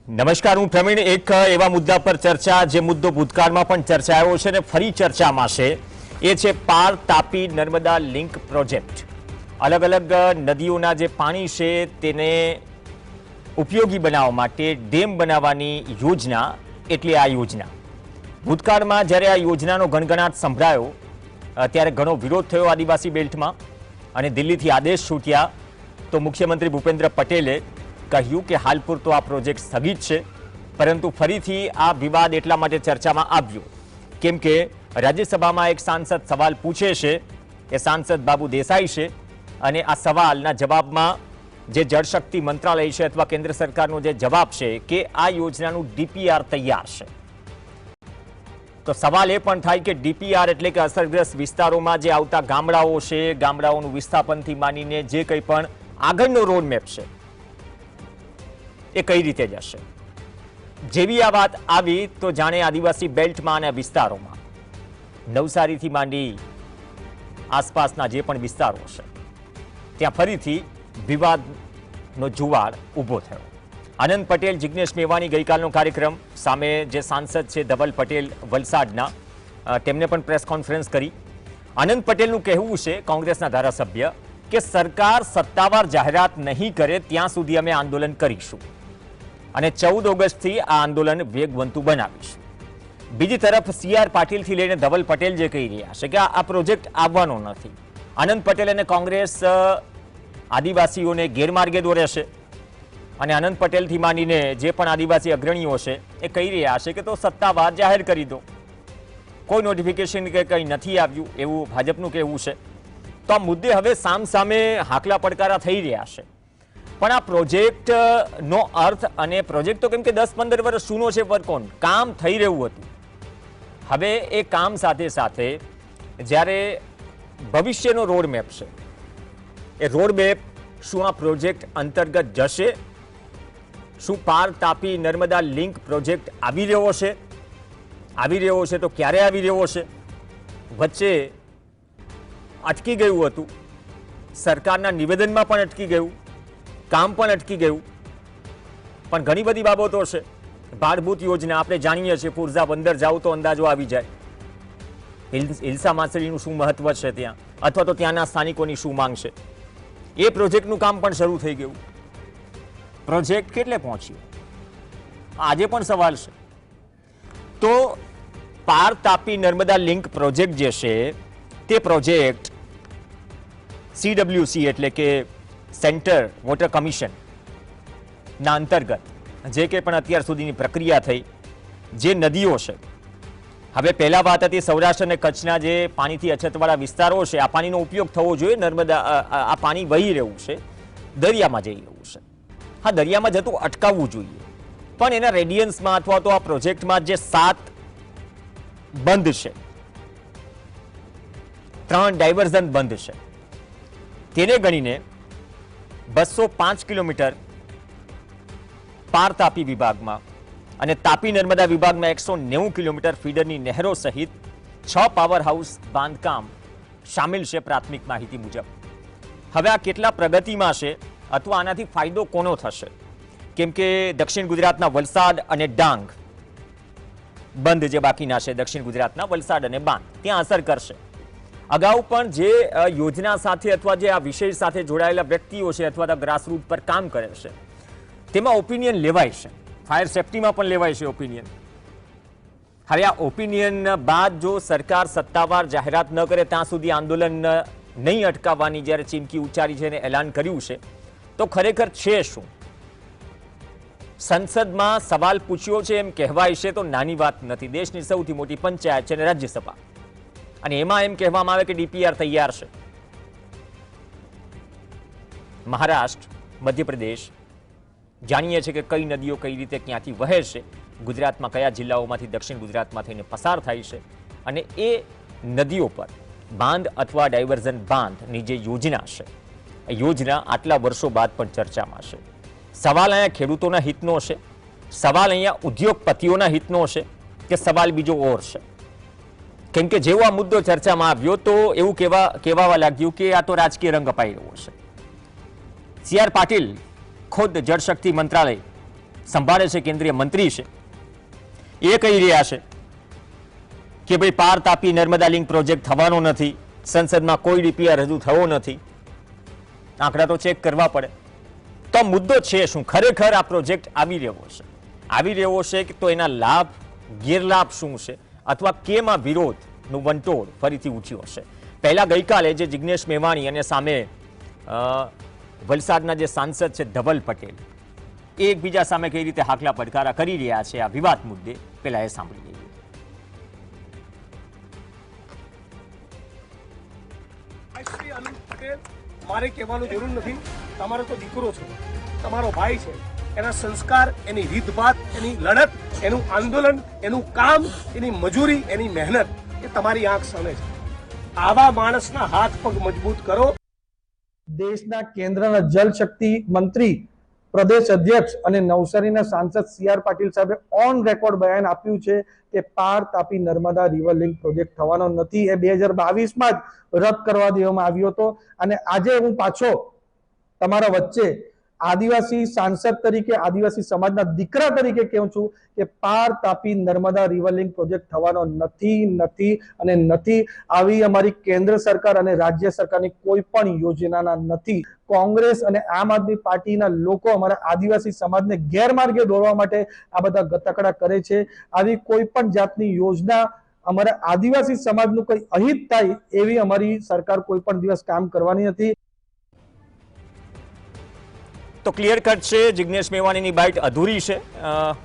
નમસ્કાર, હું પ્રવીણ. એક એવા મુદ્દા પર ચર્ચા જે મુદ્દો ભૂતકાળમાં પણ ચર્ચાયો છે અને ફરી ચર્ચામાં છે, એ છે પાર તાપી નર્મદા લિંક પ્રોજેક્ટ. અલગ અલગ નદીઓના જે પાણી છે તેને ઉપયોગી બનાવવા માટે ડેમ બનાવવાની યોજના, એટલે આ યોજના. ભૂતકાળમાં જ્યારે આ યોજનાનો ગણગણાટ સંભળાયો ત્યારે ઘણો વિરોધ થયો આદિવાસી બેલ્ટમાં અને દિલ્હીથી આદેશ છૂટ્યા તો મુખ્યમંત્રી ભૂપેન્દ્ર પટેલે કહ્યું કે હાલ પૂરતો આ પ્રોજેક્ટ સ્થગિત છે. પરંતુ ફરીથી આ વિવાદ એટલા માટે ચર્ચામાં આવ્યો કેમ કે રાજ્યસભામાં એક સાંસદ સવાલ પૂછે છે, એ સાંસદ બાબુ દેસાઈ છે, અને આ સવાલના જવાબમાં જે જળશક્તિ મંત્રાલય છે અથવા કેન્દ્ર સરકારનો જે જવાબ છે કે આ યોજનાનું ડીપીઆર તૈયાર છે. તો સવાલ એ પણ થાય કે ડીપીઆર એટલે કે અસરગ્રસ્ત વિસ્તારોમાં જે આવતા ગામડાઓ છે, ગામડાઓનું વિસ્થાપનથી માનીને જે કંઈ પણ આગળનો રોડમેપ છે એ કઈ રીતે જશે. જેવી આ વાત આવી તો જાણે આદિવાસી બેલ્ટમાં અને વિસ્તારોમાં નવસારીથી માંડી આસપાસના જે પણ વિસ્તારો છે ત્યાં ફરીથી વિવાદનો જુવાળ ઊભો થયો. આનંદ પટેલ, જિગ્નેશ મેવાણી ગઈકાલનો કાર્યક્રમ, સામે જે સાંસદ છે ધવલ પટેલ વલસાડના, તેમને પણ પ્રેસ કોન્ફરન્સ કરી. આનંદ પટેલનું કહેવું છે, કોંગ્રેસના ધારાસભ્ય, કે સરકાર સત્તાવાર જાહેરાત નહીં કરે ત્યાં સુધી અમે આંદોલન કરીશું અને 14 ઓગસ્ટથી આ આંદોલન વેગવંતુ બનાવીશું. બીજી તરફ CR પાટીલથી લઈને ધવલ પટેલ જે કહી રહ્યા છે કે આ પ્રોજેક્ટ આવવાનો નથી. આનંદ પટેલ અને કોંગ્રેસ આદિવાસીઓને ગેરમાર્ગે દોરે છે અને આનંદ પટેલથી માંડીને જે પણ આદિવાસી અગ્રણીઓ છે એ કહી રહ્યા છે કે તો સત્તાવાર જાહેર કરી દો. કોઈ નોટિફિકેશન કે કંઈ નથી આવ્યું એવું ભાજપનું કહેવું છે. તો આ મુદ્દે હવે સામસામે હાકલા પડકારા થઈ રહ્યા છે. પણ આ પ્રોજેક્ટનો અર્થ અને પ્રોજેક્ટ તો કેમ કે 10-15 વર્ષ જૂનો છે, વર્ક ઓન કામ થઈ રહ્યું હતું. હવે એ કામ સાથે સાથે જ્યારે ભવિષ્યનો રોડમેપ છે, એ રોડમેપ શું આ પ્રોજેક્ટ અંતર્ગત જશે? શું પાર તાપી નર્મદા લિંક પ્રોજેક્ટ આવી રહ્યો છે? આવી રહ્યો છે તો ક્યારે આવી રહ્યો છે? વચ્ચે અટકી ગયું હતું, સરકારના નિવેદનમાં પણ અટકી ગયું, કામ પણ અટકી ગયું. પણ ઘણી બધી બાબતો છે. ભાડભૂત યોજના આપણે જાણીએ છીએ, પુરઝા બંદર જાવ તો અંદાજો આવી જાય. હિલ્સા માછલીનું શું મહત્વ છે ત્યાં, અથવા તો ત્યાંના સ્થાનિકોની શું માંગ છે. એ પ્રોજેક્ટનું કામ પણ શરૂ થઈ ગયું. પ્રોજેક્ટ કેટલે પહોંચ્યો આજે પણ સવાલ છે. તો પાર તાપી નર્મદા લિંક પ્રોજેક્ટ જે છે તે પ્રોજેક્ટ CWC એટલે કે સેન્ટર વોટર કમિશન ના અંતર્ગત જે કે પણ અત્યાર સુધીની પ્રક્રિયા થઈ, જે નદીઓ છે, હવે પહેલા વાત હતી સૌરાષ્ટ્ર અને કચ્છના જે પાણીથી અછતવાળા વિસ્તારો છે, આ પાણીનો ઉપયોગ થવો જોઈએ. નર્મદા આ પાણી વહી રહ્યું છે, દરિયામાં જઈ રહ્યું છે. હા, દરિયામાં જતું અટકાવવું જોઈએ, પણ એના રેડિયન્સમાં અથવા તો આ પ્રોજેક્ટમાં જે 7 બંધ છે, 3 ડાયવર્ઝન બંધ છે, તેને ગણીને 205 કિલોમીટર પાર તાપી વિભાગમાં અને તાપી નર્મદા વિભાગમાં 190 કિલોમીટર ફીડરની નહેરો સહિત 6 પાવર હાઉસ બાંધકામ શામેલ છે પ્રાથમિક માહિતી મુજબ. હવે આ કેટલા પ્રગતિમાં છે અથવા આનાથી ફાયદો કોનો થશે? કેમ કે દક્ષિણ ગુજરાતના વલસાડ અને ડાંગ બંધ જે બાકીના છે, દક્ષિણ ગુજરાતના વલસાડ અને બાંધ, ત્યાં અસર કરશે. અગાઉ પણ જે યોજના સાથે અથવા જે આ વિષય સાથે જોડાયેલા વ્યક્તિઓ છે અથવા તો ગ્રાસરૂટ પર કામ કરે છે તેમાં ઓપિનિયન લેવાય છે. ફાયર સેફટીમાં પણ લેવાય છે ઓપિનિયન. હવે આ ઓપિનિયન બાદ જો સરકાર સત્તાવાર જાહેરાત ન કરે ત્યાં સુધી આંદોલન નહીં અટકાવવાની જ્યારે ચીમકી ઉચ્ચારી છે અને એલાન કર્યું છે, તો ખરેખર છે શું? સંસદમાં સવાલ પૂછ્યો છે એમ કહેવાય છે તો નાની વાત નથી. દેશની સૌથી મોટી પંચાયત છે અને રાજ્યસભા, અને એમાં એમ કહેવામાં આવે કે ડીપીઆર તૈયાર છે. મહારાષ્ટ્ર, મધ્યપ્રદેશ જાણીએ છીએ કે કઈ નદીઓ કઈ રીતે ક્યાંથી વહે છે, ગુજરાતમાં કયા જિલ્લાઓમાંથી દક્ષિણ ગુજરાતમાં થઈને પસાર થાય છે, અને એ નદીઓ પર બાંધ અથવા ડાયવર્ઝન બાંધની જે યોજના છે, એ યોજના આટલા વર્ષો બાદ પણ ચર્ચામાં છે. સવાલ અહીંયા ખેડૂતોના હિતનો છે, સવાલ અહીંયા ઉદ્યોગપતિઓના હિતનો છે, કે સવાલ બીજો ઓર છે? કેમ કે જેવો આ મુદ્દો ચર્ચામાં આવ્યો તો એવું કહેવા લાગ્યું કે આ તો રાજકીય રંગ અપાઈ રહ્યો છે. CR પાટીલ ખુદ જળશક્તિ મંત્રાલય સંભાળે છે, કેન્દ્રીય મંત્રી છે, એ કહી રહ્યા છે કે ભાઈ પાર તાપી નર્મદા લિંક પ્રોજેક્ટ થવાનો નથી, સંસદમાં કોઈ ડીપીઆર હજુ થયો નથી, આંકડા તો ચેક કરવા પડે. તો મુદ્દો છે શું? ખરેખર આ પ્રોજેક્ટ આવી રહ્યો છે કે તો એના લાભ ગેરલાભ શું છે, અથવા કેમ આ વિરોધનું વંટોળ ફરીથી ઊંચ્યો હશે? પહેલા ગઈકાલે જે જિગ્નેશ મેવાણી અને સામે વલસાડના જે સાંસદ છે ધવલ પટેલ, એ એકબીજા સામે કઈ રીતે હાકલા પડકારા કરી રહ્યા છે આ વિવાદ મુદ્દે, પહેલા એ સાંભળી લઈએ. શ્રી અનંત પટેલ, મારે કહેવાનું જરૂર નથી, તમારો તો દીકરો છે, તમારો ભાઈ છે, એના સંસ્કાર, એની રીતભાત, એની લડત, એનું આંદોલન, એનું કામ, એની મજૂરી, એની મહેનત એ તમારી આંખ સામે છે. આવા માણસના હાથ પગ મજબૂત કરો. દેશના કેન્દ્રના જલ શક્તિ મંત્રી, પ્રદેશ અધ્યક્ષ અને નવસારીના સાંસદ સી.આર. પાટીલ સાહેબે ઓન રેકોર્ડ બયાન આપ્યું છે કે પાર Tapi Narmada river link project થવાનો નથી. એ 2022માં જ રદ કરવા દેવામાં આવ્યો હતો. અને આજે હું પાછો તમારા વચ્ચે આદિવાસી સાંસદ તરીકે, આદિવાસી સમાજના દીકરા તરીકે કહું છું કે પાર Tapi Narmada river link project થવાનો નથી. આવી અમારી કેન્દ્ર સરકાર અને રાજ્ય સરકારની કોઈ પણ યોજનાના નથી. કોંગ્રેસ અને આમ આદમી પાર્ટીના લોકો અમારા આદિવાસી સમાજને ગેરમાર્ગે દોરવા માટે આ બધા ગતકડા કરે છે. આવી કોઈ પણ જાતની યોજના અમારા આદિવાસી સમાજનું કોઈ અહિત થાય એવી અમારી સરકાર કોઈ પણ દિવસ કામ કરવાની નથી. તો ક્લિયર કટ છે, જિગ્નેશ મેવાણીની બાઇટ અધૂરી છે,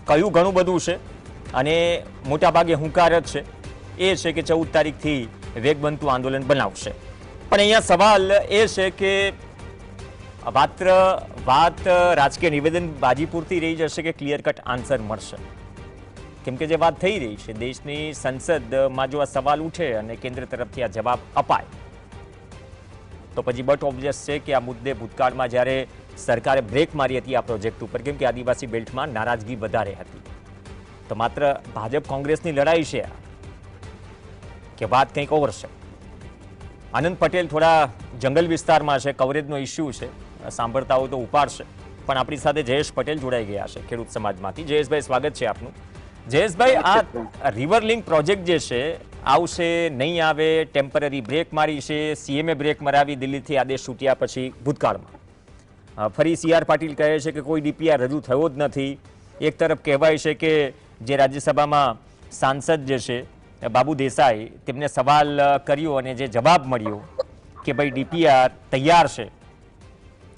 કહ્યું ઘણું બધું છે અને મોટાભાગે હુંકાર જ છે, એ છે કે 14 તારીખથી વેગબંતુ આંદોલન બનાવશે. પણ અહીંયા સવાલ એ છે કે વાત રાજકીય નિવેદનબાજી પૂરતી રહી જશે કે ક્લિયર કટ આન્સર મળશે? કેમ કે જે વાત થઈ રહી છે, દેશની સંસદમાં જો આ સવાલ ઉઠે અને કેન્દ્ર તરફથી આ જવાબ અપાય તો પછી બટ ઓબ્વિયસ છે કે આ મુદ્દે ભૂતકાળમાં જ્યારે સરકારે બ્રેક મારી હતી આ પ્રોજેક્ટ ઉપર, કેમ કે આદિવાસી બેલ્ટમાં નારાજગી વધારે હતી, તો માત્ર ભાજપ કોંગ્રેસની લડાઈ છે કે વાત કંઈક ઓવર છે? આનંદ પટેલ થોડા જંગલ વિસ્તારમાં છે, કવરેજનો ઇસ્યુ છે, સાંભળતા હોય તો ઉપાડશે. પણ આપણી સાથે જયેશ પટેલ જોડાઈ ગયા છે ખેડૂત સમાજમાંથી. જયેશભાઈ, સ્વાગત છે આપનું. જયેશભાઈ, આ રિવર લિંક પ્રોજેક્ટ જે છે આવશે નહીં આવે, ટેમ્પરરી બ્રેક મારી છે, સીએમએ બ્રેક મરાવી દિલ્હીથી આદેશ છૂટ્યા પછી ભૂતકાળમાં. ફરી સી.આર. પાટીલ કહે છે કે કોઈ ડીપીઆર રજૂ થયો જ નથી. એક તરફ કહેવાય છે કે જે રાજ્યસભામાં સાંસદ જે છે બાબુ દેસાઈ, તેમને સવાલ કર્યો અને જે જવાબ મળ્યો કે ભાઈ ડીપીઆર તૈયાર છે,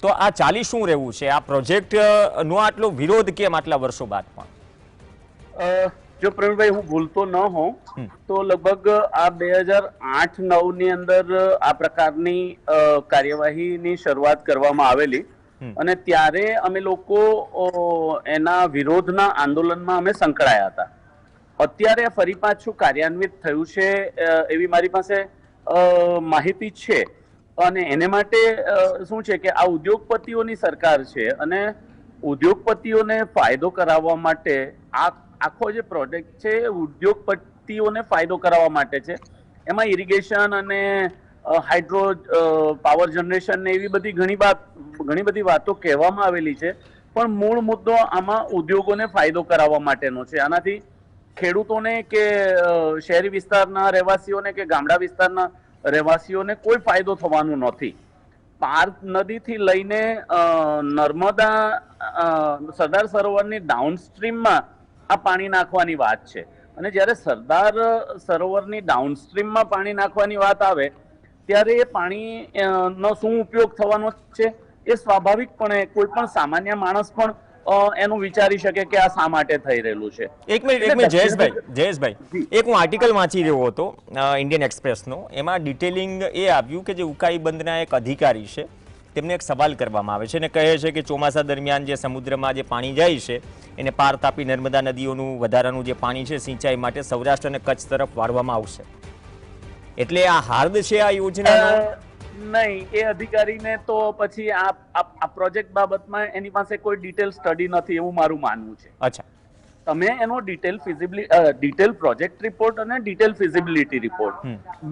તો આ ચાલી શું રહેવું છે? આ પ્રોજેક્ટનો આટલો વિરોધ કેમ આટલા વર્ષો બાદ પણ? જો પ્રવીણભાઈ હું ભૂલતો ન હોઉં તો લગભગ આ 2008-9 ની અંદર આ પ્રકારની કાર્યવાહીની શરૂઆત કરવામાં આવેલી અને ત્યારે અમે લોકો એના વિરોધના આંદોલનમાં અમે સંકળાયા હતા. અત્યારે ફરી પાછું કાર્યાન્વિત થયું છે એવી મારી પાસે માહિતી છે. અને એને માટે શું છે કે આ ઉદ્યોગપતિઓની સરકાર છે અને ઉદ્યોગપતિઓને ફાયદો કરાવવા માટે આખો જે પ્રોજેક્ટ છે ઉદ્યોગપતિઓને ફાયદો કરાવવા માટે છે. એમાં ઇરિગેશન અને હાઇડ્રો પાવર જનરેશન ને એવી બધી ઘણી બધી વાતો કહેવામાં આવેલી છે, પણ મૂળ મુદ્દો આમાં ઉદ્યોગોને ફાયદો કરાવવા માટેનો છે. આનાથી ખેડૂતોને કે શહેરી વિસ્તારના રહેવાસીઓને કે ગામડા વિસ્તારના રહેવાસીઓને કોઈ ફાયદો થવાનો નથી. પાર નદીથી લઈને નર્મદા સરદાર સરોવરની ડાઉનસ્ટ્રીમમાં આ પાણી નાખવાની વાત છે. અને જ્યારે સરદાર સરોવરની ડાઉનસ્ટ્રીમમાં પાણી નાખવાની વાત આવે ત્યારે એ પાણીનો શું ઉપયોગ થવાનો છે એ સ્વાભાવિકપણે કોઈ પણ સામાન્ય માણસ પણ એનું વિચારી શકે કે આ શા માટે થઈ રહેલું છે. એક મિનિટ જયેશભાઈ, એક હું આર્ટિકલ વાંચી રહ્યો હતો ઇન્ડિયન એક્સપ્રેસનો, એમાં ડિટેલિંગ એ આવ્યું કે જે ઉકાઈ બંધના એક અધિકારી છે તેમને એક સવાલ કરવામાં આવે છે અને કહે છે કે ચોમાસા દરમિયાન જે સમુદ્રમાં જે પાણી જાય છે એને પાર તાપી નર્મદા નદીઓનું વધારાનું જે પાણી છે સિંચાઈ માટે સૌરાષ્ટ્ર અને કચ્છ તરફ વાળવામાં આવશે. એટલે આ હાર્દ છે આ યોજનાનો? નહીં, એ અધિકારીને તો પછી આ પ્રોજેક્ટ બાબતમાં એની પાસે કોઈ ડિટેલ સ્ટડી નથી એવું મારું માનવું છે. અચ્છા, તમે એનો ડિટેલ પ્રોજેક્ટ રિપોર્ટ અને ડિટેલ ફિઝિબિલિટી રિપોર્ટ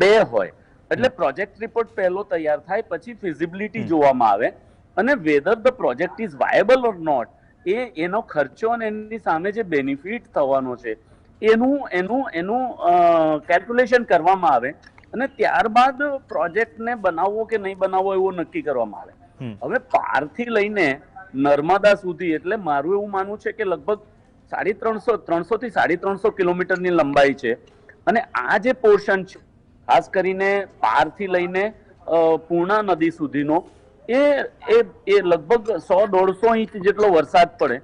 બે હોય. એટલે પ્રોજેક્ટ રિપોર્ટ પહેલો તૈયાર થાય પછી ફિઝિબિલિટી જોવામાં આવે અને whether the project is viable or not એનો ખર્ચો અને એની સામે જે બેનિફિટ થવાનો છે એનું એનું એનું કેલ્ક્યુલેશન કરવામાં આવે અને ત્યારબાદ પ્રોજેક્ટને બનાવવો કે નહીં બનાવવો એવું નક્કી કરવામાં આવે. હવે પારથી લઈને નર્મદા સુધી એટલે મારું એવું માનવું છે કે લગભગ 350 થી 350 કિલોમીટરની લંબાઈ છે અને આ જે પોર્શન છે ખાસ કરીને પારથી લઈને પૂર્ણા નદી સુધીનો એ લગભગ 100-150 ઇંચ જેટલો વરસાદ પડે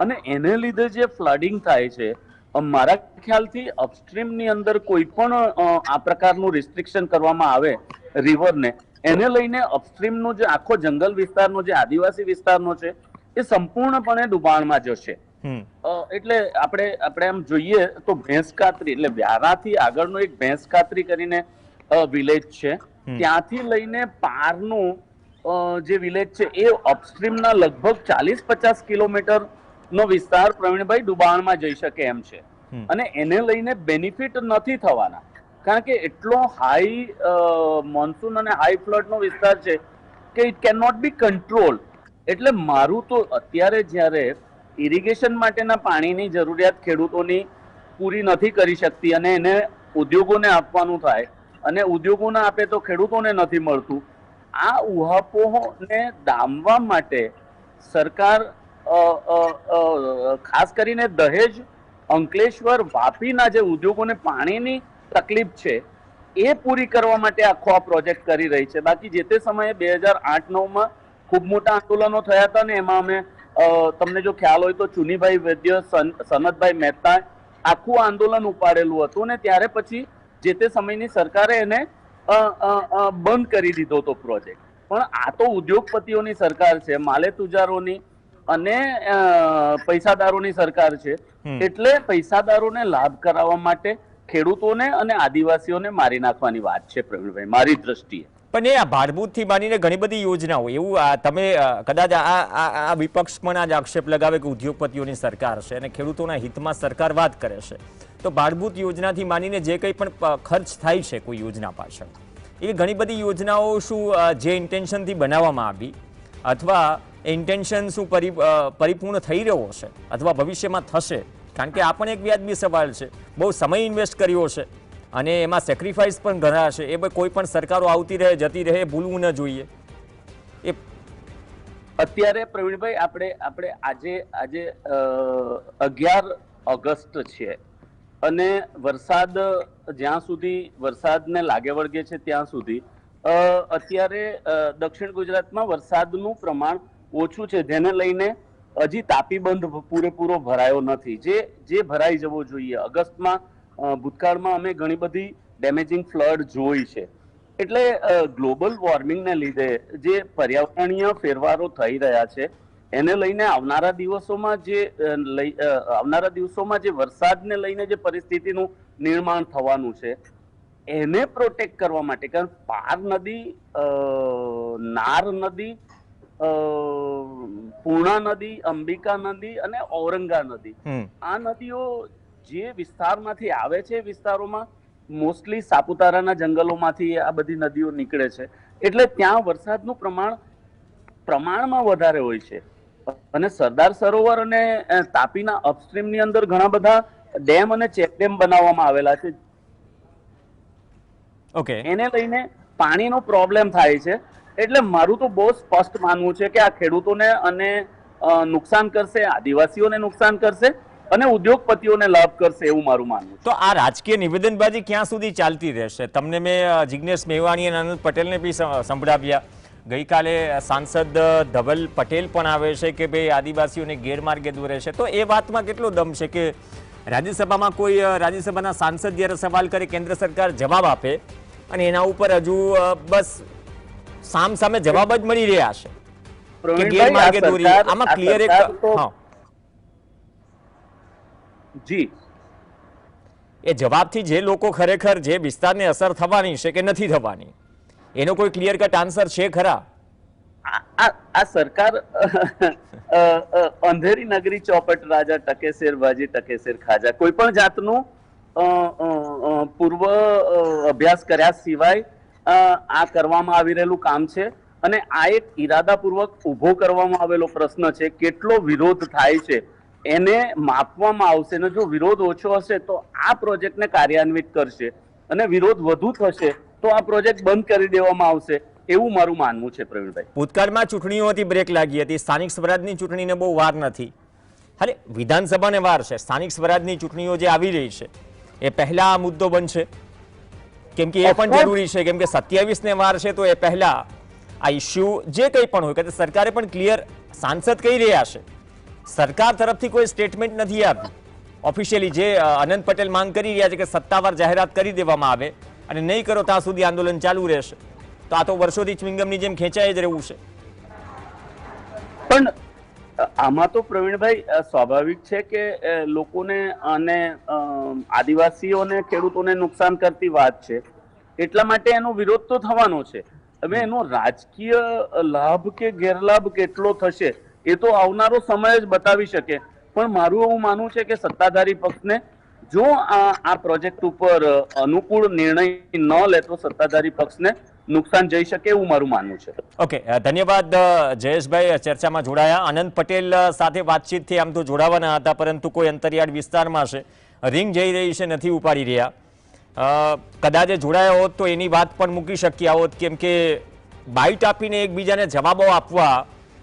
અને એને લીધે જે ફ્લડિંગ થાય છે, મારા ખ્યાલથી અપસ્ટ્રીમની અંદર કોઈ પણ આ પ્રકારનું રિસ્ટ્રિક્શન કરવામાં આવે રિવરને, એને લઈને અપસ્ટ્રીમનો જે આખો જંગલ વિસ્તારનો જે આદિવાસી વિસ્તારનો છે એ સંપૂર્ણપણે ડુબાણમાં જશે. એટલે આપણે એમ જોઈએ તો ભેંસકાતરી એટલે વ્યારાથી આગળનો એક ભેંસકાતરી કરીને વિલેજ છે, ત્યાંથી લઈને પારનું જે વિલેજ છે એ અપસ્ટ્રીમના લગભગ 40-50 કિલોમીટર નો વિસ્તાર પ્રવીણભાઈ ડુબાણમાં જઈ શકે એમ છે અને એને લઈને બેનિફિટ નથી થવાના કારણ કે એટલો હાઈ મોન્સૂન અને હાઈ ફ્લડ નો વિસ્તાર છે કે it can not be control. એટલે મારું તો અત્યારે જ્યારે ઇરિગેશન માટેના પાણીની જરૂરિયાત ખેડૂતોની પૂરી નથી કરી શકતી અને એને ઉદ્યોગોને આપવાનું થાય અને ઉદ્યોગોને આપે તો ખેડૂતોને નથી મળતું, આ ઉહાપોને ડામવા માટે સરકાર ખાસ કરીને દહેજ, અંકલેશ્વર, વાપીના જે ઉદ્યોગોને પાણીની તકલીફ છે એ પૂરી કરવા માટે આખો આ પ્રોજેક્ટ કરી રહી છે. બાકી જે તે સમયે 2008-9માં ખૂબ મોટા આંદોલનો થયા હતા ને એમાં અમે તમને જો ખ્યાલ હોય તો ચુનીભાઈ વૈદ્ય, સનતભાઈ મહેતા આખું આંદોલન ઉપાડેલું હતું ને ત્યારે પછી જે તે સમયની સરકારે એને બંધ કરી દીધો હતો પ્રોજેક્ટ. પણ આ તો ઉદ્યોગપતિઓની સરકાર છે, માલે તુજારોની અને પૈસાદારોની સરકાર છે, એટલે પૈસાદારોને લાભ કરાવવા માટે ખેડૂતોને અને આદિવાસીઓને મારી નાખવાની વાત છે પ્રવીણભાઈ મારી દ્રષ્ટિએ. પણ એ ભાડભૂતથી માનીને ઘણી બધી યોજનાઓ એવું તમે કદાચ આ વિપક્ષ પણ આજ આક્ષેપ લગાવે કે ઉદ્યોગપતિઓની સરકાર છે અને ખેડૂતોના હિતમાં સરકાર વાત કરે છે, તો ભાડભૂત યોજનાથી માનીને જે કંઈ પણ ખર્ચ થાય છે કોઈ યોજના પાછળ, એ ઘણી બધી યોજનાઓ શું જે ઇન્ટેન્શનથી બનાવવામાં આવી અથવા ઇન્ટેન્શન શું પરિપૂર્ણ થઈ રહ્યો છે અથવા ભવિષ્યમાં થશે? કારણ કે આ પણ એક વ્યાજબી સવાલ છે. બહુ સમય ઇન્વેસ્ટ કર્યો છે અને એમાં સેક્રિફાઈસ પણ ઘણા છે. એ કોઈ પણ સરકારો આવતી રહે જતી રહે ભૂલવું ન જોઈએ. એ અત્યારે પ્રવીણભાઈ આપણે આજે 11 ઓગસ્ટ છે અને વરસાદ જ્યાં સુધી વરસાદને લાગે વળગે છે ત્યાં સુધી અત્યારે દક્ષિણ ગુજરાતમાં વરસાદનું પ્રમાણ ઓછું છે, જેને લઈને હજી તાપી બંધ પૂરેપૂરો ભરાયો નથી જે ભરાઈ જવો જોઈએ. ઓગસ્ટમાં ભૂતકાળમાં અમે ઘણી બધી ડેમેજિંગ ફ્લડ જોઈ છે. એટલે ગ્લોબલ વોર્મિંગને લીધે જે પર્યાવરણીય ફેરફારો થઈ રહ્યા છે એને લઈને આવનારા દિવસોમાં જે વરસાદને લઈને જે પરિસ્થિતિનું નિર્માણ થવાનું છે એને પ્રોટેક્ટ કરવા માટે, કારણ પાર નદી, નાર નદી, પૂર્ણા નદી, અંબિકા નદી અને ઔરંગા નદી, આ નદીઓ જે વિસ્તારમાંથી આવે છે વિસ્તારોમાં મોસ્ટલી સાપુતારાના જંગલોમાંથી આ બધી નદીઓ નીકળે છે, એટલે ત્યાં વરસાદનું પ્રમાણમાં વધારે હોય છે. અને સરદાર સરોવર અને તાપીના અપસ્ટ્રીમની અંદર ઘણા બધા ડેમ અને ચેકડેમ બનાવવામાં આવેલા છે. ઓકે, એને લઈને પાણીનો પ્રોબ્લેમ થાય છે. એટલે મારું તો બહુ સ્પષ્ટ માનવું છે કે આ ખેડૂતોને અને નુકસાન કરશે, આદિવાસીઓને નુકસાન કરશે અને ઉદ્યોગપતિઓને લાભ કરશે એવું મારું માનવું છે. તો આ રાજકીય નિવેદનબાજી ક્યાં સુધી ચાલતી રહેશે? તમને મેં જિગ્નેશ મેવાણી અને આનંદ પટેલને બી સંભળાવ્યા. ગઈકાલે સાંસદ ધવલ પટેલ પણ આવે છે કે ભાઈ આદિવાસીઓને ગેરમાર્ગે દોરે છે. તો એ વાતમાં કેટલો દમ છે કે રાજ્યસભામાં કોઈ રાજ્યસભાના સાંસદ જ્યારે સવાલ કરે કેન્દ્ર સરકાર જવાબ આપે અને એના ઉપર હજુ બસ સામે જવાબ જ મળી રહ્યા છે કે ગેરમાર્ગે દોરી? આમાં ક્લિયર એક જી એ જવાબથી જે લોકો ખરેખર જે વિસ્તારને અસર થવાની છે કે નથી થવાની એનો કોઈ ક્લિયર કટ આન્સર છે ખરા? આ સરકાર અંધેરી નગરી ચોપટ રાજા ટકેસેર બાજી ટકેસેર ખાજા કોઈ પણ જાતનું પૂર્વ અભ્યાસ કર્યા સિવાય આ કરવામાં આવી રહેલું કામ છે. અને આ એક ઈરાદાપૂર્વક ઊભો કરવામાં આવેલો પ્રશ્ન છે. કેટલો વિરોધ થાય છે એને માપવામાં આવશે, અને જો વિરોધ ઓછો હશે તો આ પ્રોજેક્ટને કાર્યાન્વિત કરશે, અને વિરોધ વધુ થશે તો આ પ્રોજેક્ટ બંધ કરી દેવામાં આવશે, એવું મારું માનવું છે. પ્રવીણભાઈ, ભૂતકાળમાં ચૂંટણીઓથી બ્રેક લાગી હતી, સ્થાનિક સ્વરાજની ચૂંટણીને બહુ વાર નથી. અરે વિધાનસભાને વાર છે, સ્થાનિક સ્વરાજની ચૂંટણીઓ જે આવી રહી છે એ પહેલા આ મુદ્દો બનશે, કેમ કે એ પણ જરૂરી છે, કેમ કે 27ને વાર છે, તો એ પહેલા આ ઇસ્યુ જે કંઈ પણ હોય, કે સરકારે પણ ક્લિયર, સાંસદ કહી રહ્યા છે, સરકાર તરફથી કોઈ સ્ટેટમેન્ટ નથી આપી ઓફિશિયલી. જે અનંત પટેલ માંગ કરી રહ્યા છે કે સત્તાવાર જાહેરાત કરી દેવામાં આવે, અને નહીં કરો ત્યાં સુધી આંદોલન ચાલુ રહેશે. તો આ તો વર્ષોથી ચ્વિંગમની જેમ ખેંચાઈ જ રહેવું છે. પણ આમાં તો પ્રવીણભાઈ સ્વાભાવિક છે કે લોકોને અને આદિવાસીઓને, ખેડૂતોને નુકસાન કરતી વાત છે, એટલા માટે એનો વિરોધ તો થવાનો છે. હવે એનો રાજકીય લાભ કે ગેરલાભ કેટલો થશે એ તો આવનારો સમય જ બતાવી શકે. પણ મારું એવું માનવું છે કે સત્તાધારી પક્ષને જો આ પ્રોજેક્ટ ઉપર અનુકૂળ નિર્ણય ન લે તો સત્તાધારી પક્ષને નુકસાન જઈ શકે, એવું મારું માનવું છે. ઓકે, ધન્યવાદ જયેશભાઈ, ચર્ચામાં જોડાયા. અનંત પટેલ સાથે વાતચીતથી આમ તો જોડાવાના હતા, પરંતુ કોઈ અંતરિયાળ વિસ્તારમાં છે, રિંગ જઈ રહી છે, નથી ઉપાડી રહ્યા. કદાચ જોડાયા હોત તો એની વાત પણ મૂકી શક્યા હોત, કેમ કે બાઇટ આપીને એકબીજાને જવાબો આપવા,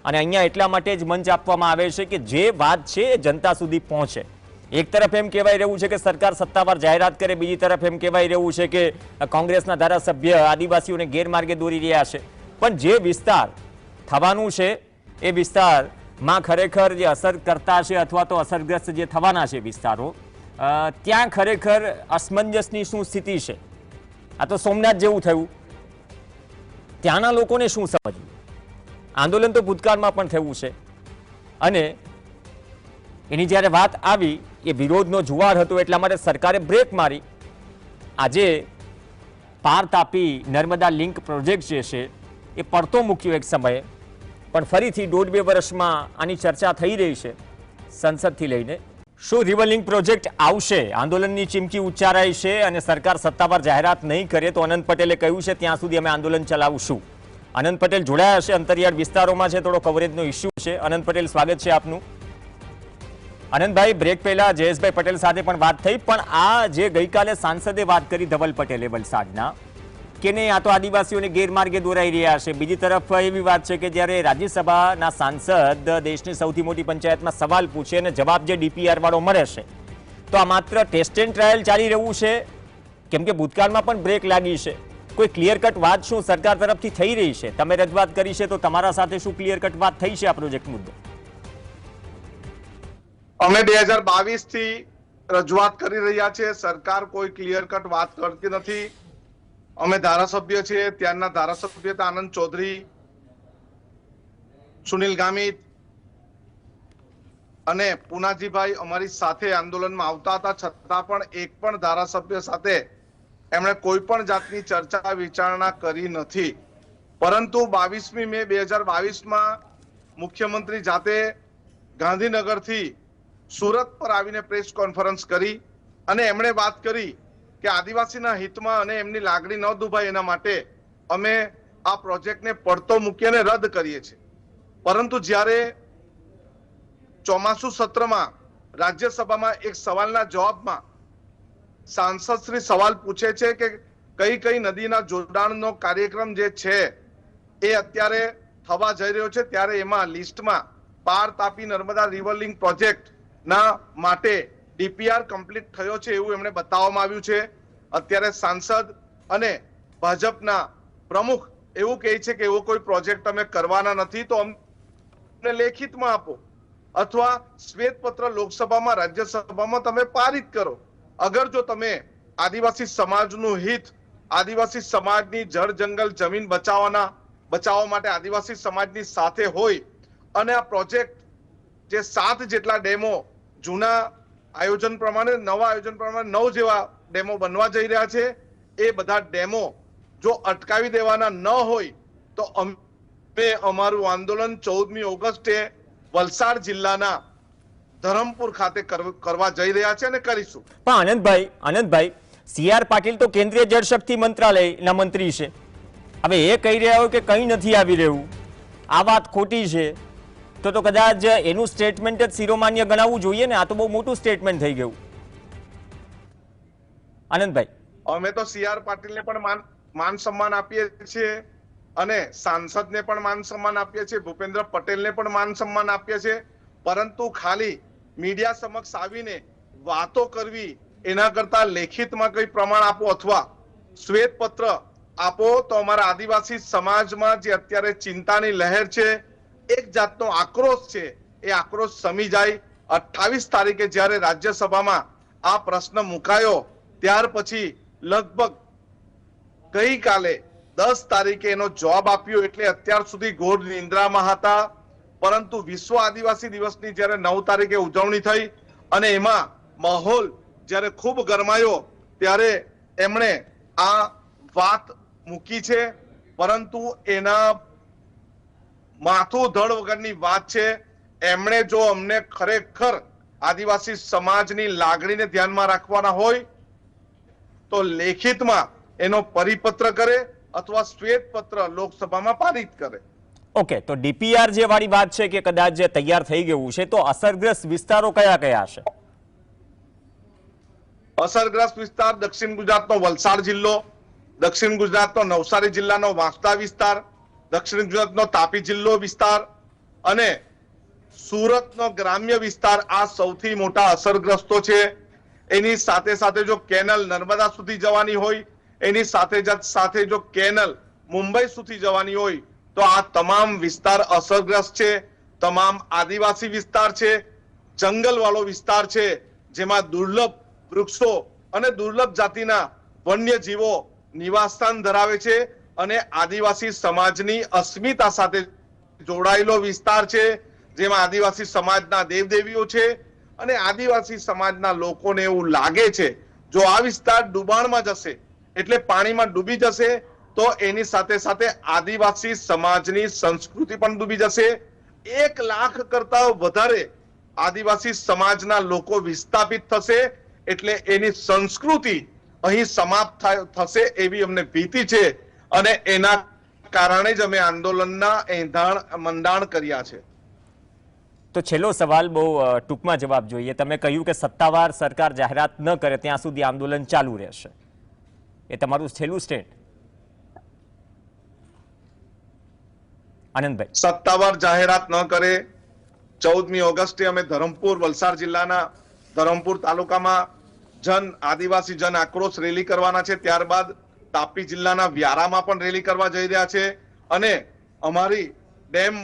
અને અહીંયા એટલા માટે જ મંચ આપવામાં આવે છે કે જે વાત છે એ જનતા સુધી પહોંચે. એક તરફ એમ કહેવાય રહ્યું છે કે સરકાર સત્તાવાર જાહેરાત કરે, બીજી તરફ એમ કહેવાય રહ્યું છે કે કોંગ્રેસના ધારાસભ્ય આદિવાસીઓને ગેરમાર્ગે દોરી રહ્યા છે. પણ જે વિસ્તાર થવાનું છે એ વિસ્તારમાં ખરેખર જે અસર કરતા છે અથવા તો અસરગ્રસ્ત જે થવાના છે વિસ્તારો, ત્યાં ખરેખર અસમંજસની શું સ્થિતિ છે? આ તો સોમનાથ જેવું થયું, ત્યાંના લોકોને શું સમજવું? આંદોલન તો ભૂતકાળમાં પણ થયું છે, અને એની જ્યારે વાત આવી એ વિરોધનો જુવાળ હતો, એટલા માટે સરકારે બ્રેક મારી. આજે પાર તાપી નર્મદા લિંક પ્રોજેક્ટ જે છે એ પડતો મૂક્યો એક સમયે, પણ ફરીથી 1.5-2 વર્ષમાં આની ચર્ચા થઈ રહી છે સંસદથી લઈને. શું રિવર લિંક પ્રોજેક્ટ આવશે? આંદોલનની ચીમકી ઉચ્ચારાઈ છે, અને સરકાર સત્તાવાર જાહેરાત નહીં કરે તો અનંત પટેલે કહ્યું છે ત્યાં સુધી અમે આંદોલન ચલાવશું. અનંત પટેલ જોડાયા છે, અંતરિયાળ વિસ્તારોમાં છે, થોડો કવરેજનો ઇસ્યુ છે. અનંત પટેલ, સ્વાગત છે આપનું. અનંતભાઈ, બ્રેક પહેલા જયેશભાઈ પટેલ સાથે પણ વાત થઈ, પણ આ જે ગઈકાલે સાંસદે વાત કરી ધવલ પટેલે વલસાડના, કે નહીં આ તો આદિવાસીઓને ગેરમાર્ગે દોરાઈ રહ્યા છે. બીજી તરફ એવી વાત છે કે જ્યારે રાજ્યસભાના સાંસદ દેશની સૌથી મોટી પંચાયતમાં સવાલ પૂછે અને જવાબ જે DPR વાળો મળે છે, તો આ માત્ર ટેસ્ટ એન્ડ ટ્રાયલ ચાલી રહ્યું છે, કેમ કે ભૂતકાળમાં પણ બ્રેક લાગી છે. કોઈ ક્લિયર કટ વાત શું સરકાર તરફથી થઈ રહી છે? તમે રજૂઆત કરી છે તો તમારા સાથે શું ક્લિયર કટ વાત થઈ છે આ પ્રોજેક્ટ મુદ્દે? અમે 2022 થી રજૂઆત કરી રહ્યા છે. સરકાર કોઈ ક્લિયર કટ વાત કરતી નથી. અમે ધારાસભ્ય છીએ, ત્યારના ધારાસભ્ય આનંદ ચૌધરી, સુનિલ ગામિત અને પુનાજીભાઈ અમારી સાથે આંદોલનમાં આવતા હતા, છતાં પણ એક પણ ધારાસભ્ય સાથે એમણે કોઈ પણ જાતની ચર્ચા વિચારણા કરી નથી. પરંતુ 22મી મે 2022માં મુખ્યમંત્રી જાતે ગાંધીનગરથી સુરત પર આવીને પ્રેસ કોન્ફરન્સ કરી, અને એમણે વાત કરી કે આદિવાસીના હિતમાં અને એમની લાગણી ન દુભાય એના માટે અમે આ પ્રોજેક્ટને પડતો મૂકીને રદ કરીએ છીએ. પરંતુ જ્યારે ચોમાસુ સત્રમાં રાજ્યસભામાં એક સવાલના જવાબમાં સાંસદ શ્રી સવાલ પૂછે છે કે કઈ કઈ નદીના જોડાણનો કાર્યક્રમ જે છે એ અત્યારે થવા જઈ રહ્યો છે, ત્યારે એમાં લિસ્ટમાં પાર Tapi Narmada river link project ના માટે DPR કમ્પ્લીટ થયો છે એવું એમણે બતાવવામાં આવ્યું છે. અત્યારે સાંસદ અને ભાજપના પ્રમુખ એવું કહે છે કે એવો કોઈ પ્રોજેક્ટ અમે કરવાના નથી, તો અમને લેખિતમાં આપો અથવા શ્વેતપત્ર લોકસભામાં રાજ્યસભામાં તમે પારિત કરો. અગર જો તમે આદિવાસી સમાજનું હિત, આદિવાસી સમાજની જળ જંગલ જમીન બચાવવા માટે આદિવાસી સમાજની સાથે હોય, અને આ પ્રોજેક્ટ જે 7 જેટલા ડેમો જૂના આયોજન પ્રમાણે, નવા આયોજન પ્રમાણે 9 જેવા ડેમો બનવા જઈ રહ્યા છે, એ બધા ડેમો જો અટકાવી દેવાના ન હોય તો અમે અમારું આંદોલન 14મી ઓગસ્ટે વલસાડ જિલ્લાના ધરમપુર ખાતે કરવા જઈ રહ્યા છે અને કરીશું. પણ આનંદભાઈ, CR પાટીલ તો કેન્દ્રીય જળશક્તિ મંત્રાલયના મંત્રી છે, હવે એ કહી રહ્યા હોય કે કંઈ નથી આવી રહ્યું, આ વાત ખોટી છે, તો કદાચ એનું સ્ટેટમેન્ટ જ શિરોમાન્ય ગણાવવું જોઈએ ને. આ તો બહુ મોટું સ્ટેટમેન્ટ થઈ ગયું. આનંદભાઈ, અમે તો CR પાટીલને પણ માન સન્માન આપીએ છીએ અને સાંસદને પણ માન સન્માન આપીએ છીએ, ભૂપેન્દ્ર પટેલને પણ માન સન્માન આપીએ છીએ, પરંતુ ખાલી મીડિયા સમક્ષ આવીને વાતો કરવી એના કરતા લેખિતમાં કઈ પ્રમાણ આપો અથવા શ્વેત પત્ર આપો તો અમારા આદિવાસી સમાજમાં જે અત્યારે ચિંતાની લહેર છે, એક જાતનો આક્રોશ છે, એ આક્રોશ સમી જાય. 28 તારીખે જ્યારે રાજ્યસભામાં આ પ્રશ્ન મુકાયો ત્યાર પછી લગભગ ગઈકાલે 10 તારીખે એનો જવાબ આપ્યો, એટલે અત્યાર સુધી ઘોર નિંદ્રામાં હતા. પરંતુ વિશ્વ આદિવાસી દિવસની જ્યારે 9 તારીખે ઉજવણી થઈ અને એમાં માહોલ જ્યારે ખૂબ ગરમાયો ત્યારે એમણે આ વાત મૂકી છે, પરંતુ એના માથું ધડ વગરની વાત છે. એમણે જો અમને ખરેખર આદિવાસી સમાજની લાગણીને ધ્યાનમાં રાખવાના હોય તો લેખિતમાં એનો પરિપત્ર કરે અથવા શ્વેત પત્ર લોકસભામાં પારિત કરે. ઓકે, તો DPR જે વાળી વાત છે કે કદાચ જે તૈયાર થઈ ગયું છે, તો અસરગ્રસ્ત વિસ્તારો કયા કયા છે? અસરગ્રસ્ત વિસ્તાર દક્ષિણ ગુજરાતનો વલસાડ જિલ્લો, દક્ષિણ ગુજરાતનો નવસારી જિલ્લાનો વાંસદા વિસ્તાર, દક્ષિણ ગુજરાતનો તાપી જિલ્લો વિસ્તાર અને સુરતનો ગ્રામ્ય વિસ્તાર આ સૌથી મોટા અસરગ્રસ્તો છે. એની સાથે સાથે જો કેનલ નર્મદા સુધી જવાની હોય, એની સાથે જો કેનલ મુંબઈ સુધી જવાની હોય તો આ તમામ વિસ્તાર અસરગ્રસ્ત છે. તમામ આદિવાસી વિસ્તાર છે, જંગલવાળો વિસ્તાર છે, જેમાં દુર્લભ વૃક્ષો અને દુર્લભ જાતિના વન્યજીવો નિવાસસ્થાન ધરાવે છે અને આદિવાસી સમાજની અસ્મિતા સાથે જોડાયેલો વિસ્તાર છે, જેમાં આદિવાસી સમાજના દેવદેવીઓ છે અને આદિવાસી સમાજના લોકોને એવું લાગે છે જો આ વિસ્તાર ડૂબાણમાં જશે એટલે પાણીમાં ડૂબી જશે તો એની સાથે સાથે આદિવાસી સમાજની સંસ્કૃતિ પણ ડૂબી જશે. 1 લાખ કરતા વધારે આદિવાસી સમાજના લોકો વિસ્થાપિત થશે એટલે એની સંસ્કૃતિ અહીં સમાપ્ત થશે એવી અમને ભીતિ છે અને એના કારણે જ અમે આંદોલનના મંડાણ કર્યા છે. તો છેલ્લો સવાલ, બહુ ટૂંકમાં જવાબ જોઈએ. તમે કહ્યું કે સત્તાવાર સરકાર જાહેરાત ન કરે ત્યાં સુધી આંદોલન ચાલુ રહેશે, એ તમારું છેલ્લું સ્ટેન્ડ? આનંદભાઈ, સત્તાવાર જાહેરાત ન કરે 14મી ઓગસ્ટે અમે ધરમપુર, વલસાડ જિલ્લાના ધરમપુર તાલુકામાં આદિવાસી જન આક્રોશ રેલી કરવાના છે. ત્યારબાદ તાપી જિલ્લાના વ્યારામાં પણ રેલી કરવા જઈ રહ્યા છે અને અમારી ડેમ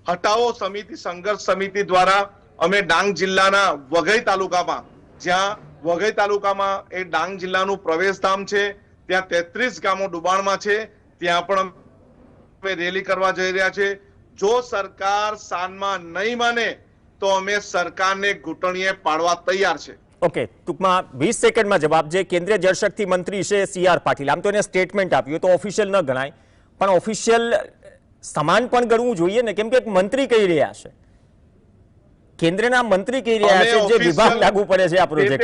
હટાવો સમિતિ, સંઘર્ષ સમિતિ દ્વારા અમે ડાંગ જિલ્લાના વઘઈ તાલુકામાં, જ્યાં વઘઈ તાલુકામાં એ ડાંગ જિલ્લાનું પ્રવેશધામ છે, ત્યાં 33 ગામો ડુબાણમાં છે, ત્યાં પણ અમે રેલી કરવા જઈ રહ્યા છે. જો સરકાર સાનમાં નહીં માને તો અમે સરકારને ઘૂંટણીએ પાડવા તૈયાર છે. ઓકે, ટૂંકમાં 20 સેકન્ડમાં જવાબ. જે કેન્દ્રીય જળશક્તિ મંત્રી છે CR પાટીલ, આમ તો એને સ્ટેટમેન્ટ આપ્યું તો ઓફિશિયલ ન ગણાય, પણ ઓફિશિયલ સમાન પણ ગણવું જોઈએ ને, કેમ કે એક મંત્રી કહી રહ્યા છે, કેન્દ્રના મંત્રી કહી રહ્યા છે જે વિભાગ લાગુ પડે છે આ પ્રોજેક્ટને.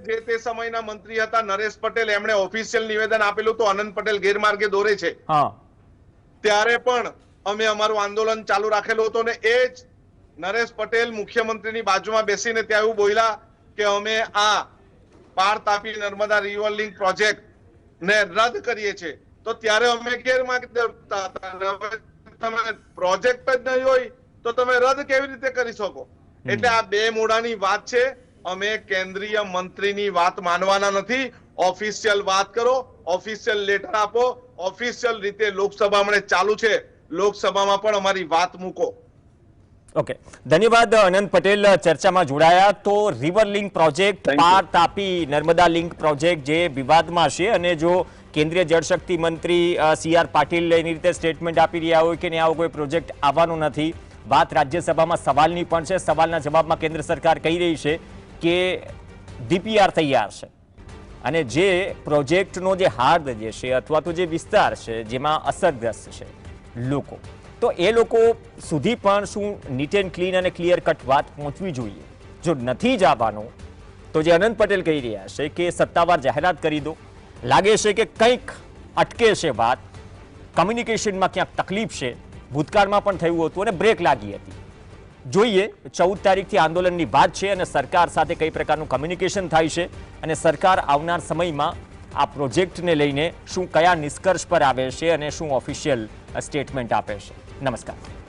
જે તે સમયના મંત્રી હતા નરેશ પટેલ, એમણે ઓફિશિયલ નિવેદન આપેલું તો અનંત પટેલ ગેરમાર્ગે દોરે છે. ત્યારે પણ અમે અમારું આંદોલન ચાલુ રાખેલું હતું ને એ જ નરેશ પટેલ મુખ્યમંત્રીની બાજુમાં બેસીને ત્યાં એવું બોલ્યા કે અમે આ પાર Tapi Narmada river link project ને રદ કરીએ છીએ. તો ત્યારે અમે ગેરમાર્ગે દોરતા હતા. તમે પ્રોજેક્ટ જ નહીં હોય તો તમે રદ કેવી રીતે કરી શકો? એટલે આ બે મૂળાની વાત છે. અમે કેન્દ્રીય મંત્રીની વાત માનવાના નથી. ઓફિશિયલ વાત કરો, ઓફિશિયલ લેટર આપો, ઓફિશિયલ રીતે લોકસભા હમણાં ચાલુ છે, લોકસભામાં પણ અમારી વાત મૂકો. ઓકે, ધન્યવાદ અનંત પટેલ ચર્ચામાં જોડાયા. તો રિવર લિંક પ્રોજેક્ટ, પાર તાપી નર્મદા લિંક પ્રોજેક્ટ જે વિવાદમાં છે અને જો કેન્દ્રીય જળશક્તિ મંત્રી CR પાટીલ એની રીતે સ્ટેટમેન્ટ આપી રહ્યા હોય કે આવો કોઈ પ્રોજેક્ટ આવવાનો નથી, વાત રાજ્યસભામાં સવાલની પણ છે. સવાલના જવાબમાં કેન્દ્ર સરકાર કહી રહી છે કે DPR તૈયાર છે અને જે પ્રોજેક્ટનો જે હાર્દ જે છે અથવા તો જે વિસ્તાર છે જેમાં અસરગ્રસ્ત છે લોકો, તો એ લોકો સુધી પણ શું નીટ એન્ડ ક્લીન અને ક્લિયર કટ વાત પહોંચવી જોઈએ. જો નથી જ આવવાનું તો જે અનંત પટેલ કહી રહ્યા છે કે સત્તાવાર જાહેરાત કરી દો, લાગે છે કે કંઈક અટકે છે વાત, કમ્યુનિકેશનમાં ક્યાંક તકલીફ છે, ભૂતકાળમાં પણ થયું હતું અને બ્રેક લાગી હતી. જોઈએ 14 તારીખથી આંદોલનની વાત છે અને સરકાર સાથે કઈ પ્રકારનું કમ્યુનિકેશન થાય છે અને સરકાર આવનાર સમયમાં આ પ્રોજેક્ટને લઈને શું કયા નિષ્કર્ષ પર આવે છે અને શું ઓફિશિયલ સ્ટેટમેન્ટ આપે છે. નમસ્કાર.